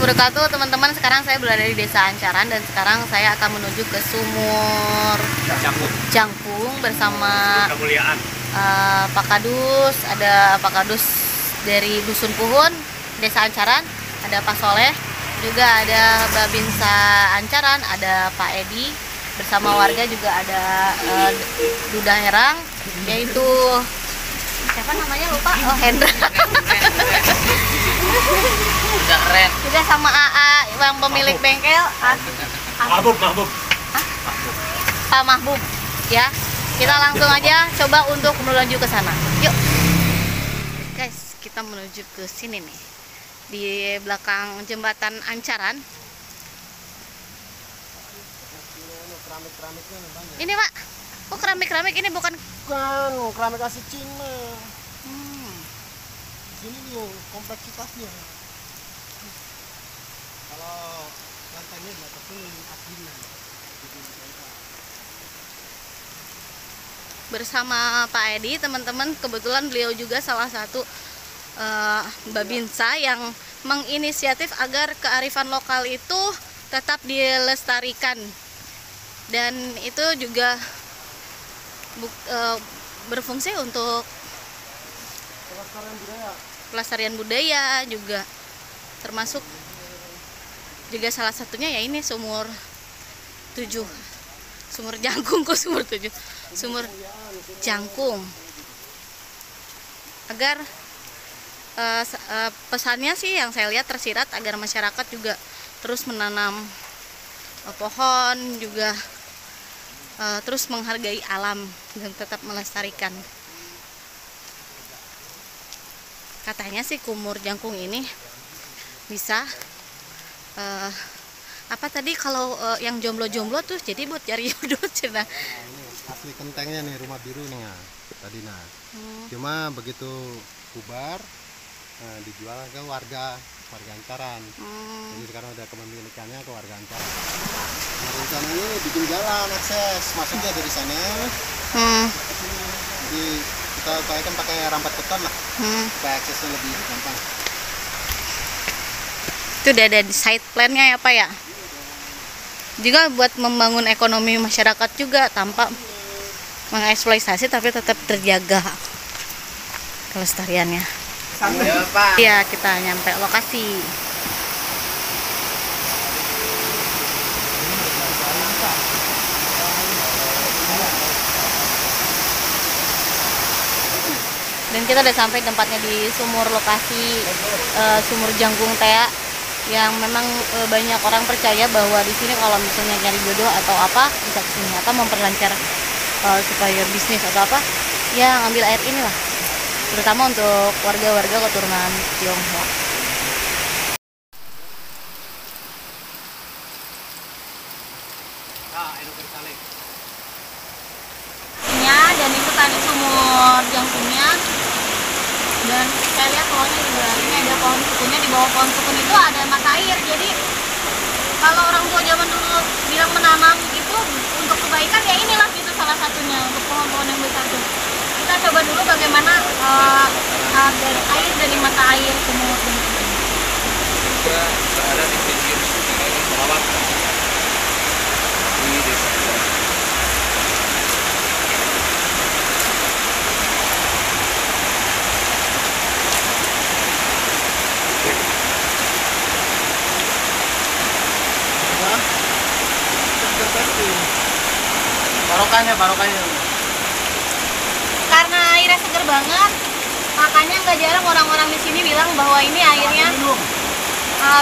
wabarakatuh, teman-teman. Sekarang saya berada di Desa Ancaran dan sekarang saya akan menuju ke Sumur Jangkung bersama Pak Kadus. Ada Pak Kadus dari Dusun Puhun, Desa Ancaran. Ada Pak Soleh, juga ada Babinsa Ancaran, ada Pak Edi. Bersama warga juga ada Duda Herang, yaitu siapa namanya lupa, oh Hendra. Juga sama AA yang pemilik bengkel, Mahbub. Pak Mahbub. Ya, kita langsung aja coba untuk menuju ke sana. Yuk, guys, kita menuju ke sini nih, di belakang jembatan Ancaran. Ini Pak, oh keramik ini bukan keramik asli Cina. Ini nih kompleksitasnya. Kalau lantainya di atas ini asinan. Bersama Pak Edi, teman-teman, kebetulan beliau juga salah satu Babinsa yang menginisiatif agar kearifan lokal itu tetap dilestarikan, dan itu juga berfungsi untuk pelestarian budaya juga, termasuk juga salah satunya ya ini Sumur Jangkung, kok Sumur 7, Sumur Jangkung, agar pesannya sih yang saya lihat tersirat agar masyarakat juga terus menanam pohon, juga terus menghargai alam dan tetap melestarikan. Katanya sih Sumur Jangkung ini bisa apa tadi kalau yang jomblo-jomblo tuh jadi buat cari jodoh cina. Ini asli kentengnya nih, rumah biru nih ya, tadi nah. Cuma begitu bubar dijual ke warga Ancaran. Jadi sekarang udah kepemilikannya ke warga Ancaran. Nah, rencana ini bikin jalan akses masuknya dari sana. Jadi kita upayakan pakai rampat beton lah, supaya aksesnya lebih gampang. Itu udah ada di side plan-nya ya Pak ya? Juga buat membangun ekonomi masyarakat juga tanpa mengeksploitasi, tapi tetap terjaga kelestariannya. Iya Pak. Iya, kita nyampe lokasi. Dan kita udah sampai tempatnya di sumur lokasi Sumur Jangkung Tea, yang memang banyak orang percaya bahwa di sini kalau misalnya nyari jodoh atau apa bisa kesini, atau memperlancar supaya bisnis atau apa, ya ngambil air inilah, terutama untuk warga-warga keturunan Tionghoa. Dan itu tadi sumur jangkungnya, dan saya lihat pohonnya juga, ini ada pohon sukunnya. Di bawah pohon sukun itu ada mata air. Jadi kalau orang tua zaman dulu bilang menanam itu untuk kebaikan, ya inilah itu salah satunya untuk pohon-pohon yang besar itu. Kita coba dulu bagaimana dari air, dari mata air sumur juga berada di pinggir sungai Sarawak di desa Ancaran. Barokahnya. Karena airnya segar banget, makanya nggak jarang orang-orang di sini bilang bahwa ini airnya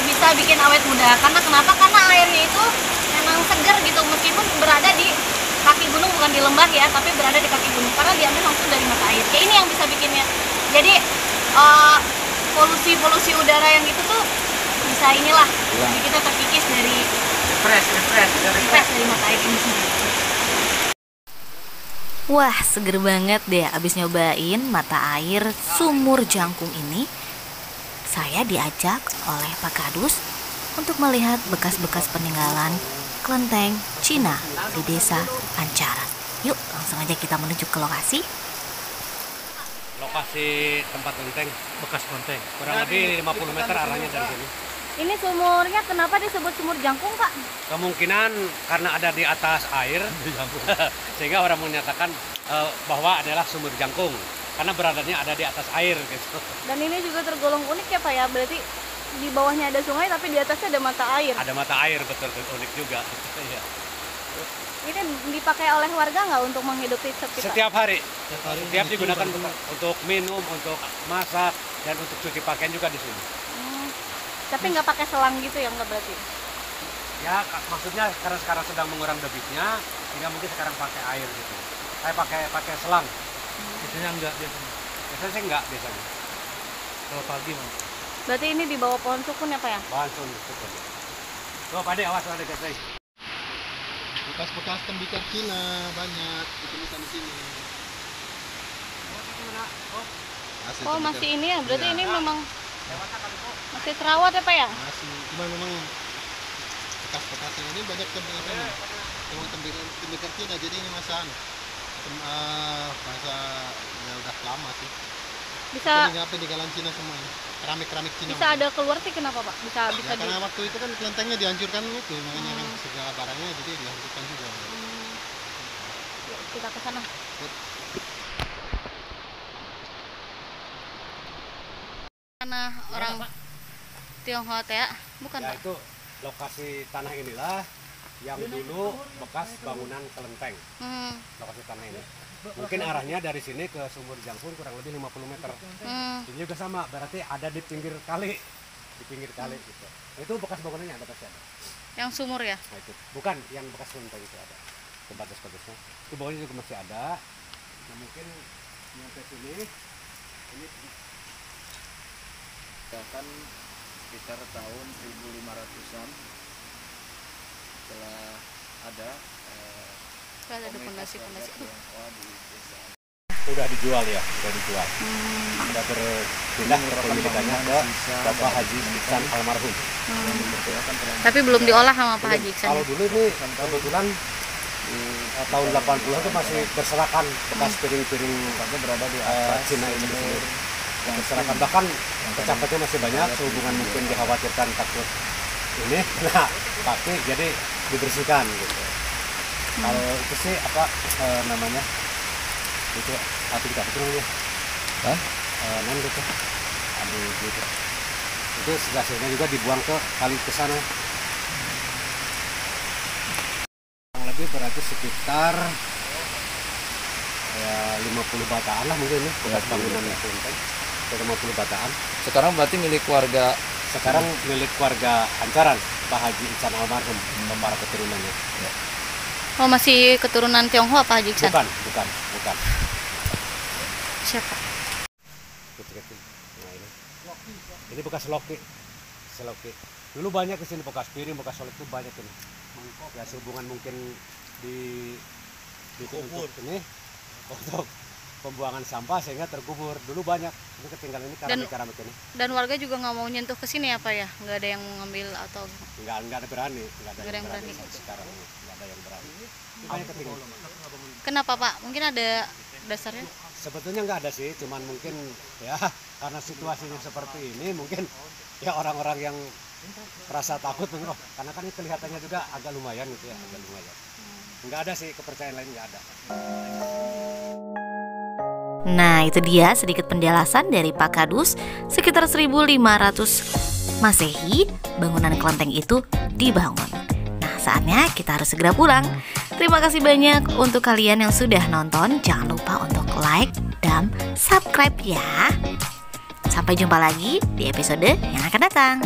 bisa bikin awet muda. Karena kenapa? Karena airnya itu memang segar gitu, meskipun berada di kaki gunung, bukan di lembah ya, tapi berada di kaki gunung, karena diambil langsung dari mata air. Kayak ini yang bisa bikinnya. Jadi polusi udara yang gitu tuh bisa inilah, jadi kita terkikis dari refresh dari mata air ini sendiri. Wah, seger banget deh abis nyobain mata air Sumur Jangkung ini. Saya diajak oleh Pak Kadus untuk melihat bekas-bekas peninggalan kelenteng Cina di Desa Ancaran. Yuk, langsung aja kita menuju ke lokasi. Lokasi tempat kelenteng, bekas kelenteng. Kurang lebih 50 meter arahnya dari sini. Ini sumurnya kenapa disebut sumur jangkung, Pak? Kemungkinan karena ada di atas air, sehingga orang menyatakan bahwa adalah sumur jangkung karena beradanya ada di atas air gitu. Dan ini juga tergolong unik ya Pak ya, berarti di bawahnya ada sungai tapi di atasnya ada mata air. Ada mata air, betul, unik juga. Iya. Ini dipakai oleh warga nggak untuk menghidupi kita? Setiap hari digunakan untuk minum, untuk masak, dan untuk cuci pakaian juga di sini. Tapi nggak pakai selang gitu ya, nggak berarti? Ya, maksudnya karena sekarang sedang mengurangi debitnya, sehingga mungkin sekarang pakai air gitu. Saya pakai selang. Biasanya enggak biasanya. Biasanya sih enggak biasanya. Kalau pagi mah. Berarti ini di bawah pohon sukun ya Pak ya? Pohon sukun. Tuh Pak De, awas ada guys. Bekas-bekas tembikar Cina banyak ditemukan di sini. Oh masih ini ya, berarti ya. ini memang masih terawat ya Pak ya? Masih, cuma memang bekas-bekasnya ini banyak tembikar Cina, jadi ini masaan. Masanya udah lama sih. Bisa peninggalan Cina semua ini. Keramik Cina. Bisa ada keluar sih kenapa Pak? Bisa ya, karena waktu itu kan kelentengnya dihancurkan itu, makanya kan segala barangnya jadi dihancurkan juga. Yuk, kita ke sana. Tanah orang Tionghoa ya, bukan Ya Pak? itu lokasi tanah inilah yang dulu bekas bangunan kelenteng. Lokasi tanah ini. Mungkin arahnya dari sini ke sumur jangkung kurang lebih 50 meter. Ini juga sama, berarti ada di pinggir kali. Di pinggir kali gitu. Itu bekas bangunannya ada pasti ada. Yang sumur ya? Nah itu, bukan yang bekas kelenteng itu ada. Pembatas-batasnya. Itu bawahnya juga masih ada. Nah mungkin sampai sini ini Kan sekitar tahun 1500-an setelah ada Ada pondasi. Tionghoa di desa. udah dijual ya, udah berpindah kepemilikannya ke Bapak Haji Iksan almarhum. Tapi belum diolah sama Pak Haji Iksan. Kalau dulu ini kebetulan tahun 80 itu masih berserakan bekas piring-piring berada di Cina ini berserakan, bahkan pecah-pecahnya masih banyak, sehubungan mungkin dikhawatirkan takut ini kena kaki, jadi dibersihkan gitu. Kalau itu sih apa namanya itu kita itu namanya nan gitu gitu itu hasilnya juga dibuang ke kali ke sana. Kurang lebih berarti sekitar ya 50 bataan lah mungkin ini bekas bangunan kelenteng, 50 bataan. Sekarang berarti milik warga. Sekarang milik warga Ancaran, Pak Haji Iksan almarhum dan para keturunannya. Ya. Oh masih keturunan Tionghoa Pak Haji Iksan? Bukan. Siapa? Nah, ini bekas seloki. Dulu banyak di sini bekas piring, bekas solek itu banyak ini. Ya sehubungan mungkin di kubur ini untuk pembuangan sampah sehingga terkubur. Dulu banyak ini ketinggalan ini keramik ini. Dan warga juga nggak mau nyentuh ke sini ya Pak ya? Nggak ada yang mengambil atau? Nggak ada berani. Nggak ada yang berani. Sekarang nggak ada yang berani. Banyak ketinggalan. Kenapa Pak? Mungkin ada dasarnya? Sebetulnya nggak ada sih, cuman mungkin ya karena situasinya seperti ini mungkin ya orang-orang yang merasa takut karena kan ini kelihatannya juga agak lumayan gitu ya, agak lumayan. Nggak ada sih kepercayaan lain, nggak ada. Nah itu dia sedikit penjelasan dari Pak Kadus. Sekitar 1500 Masehi bangunan kelenteng itu dibangun. Nah saatnya kita harus segera pulang. Terima kasih banyak untuk kalian yang sudah nonton. Jangan lupa untuk like dan subscribe ya. Sampai jumpa lagi di episode yang akan datang.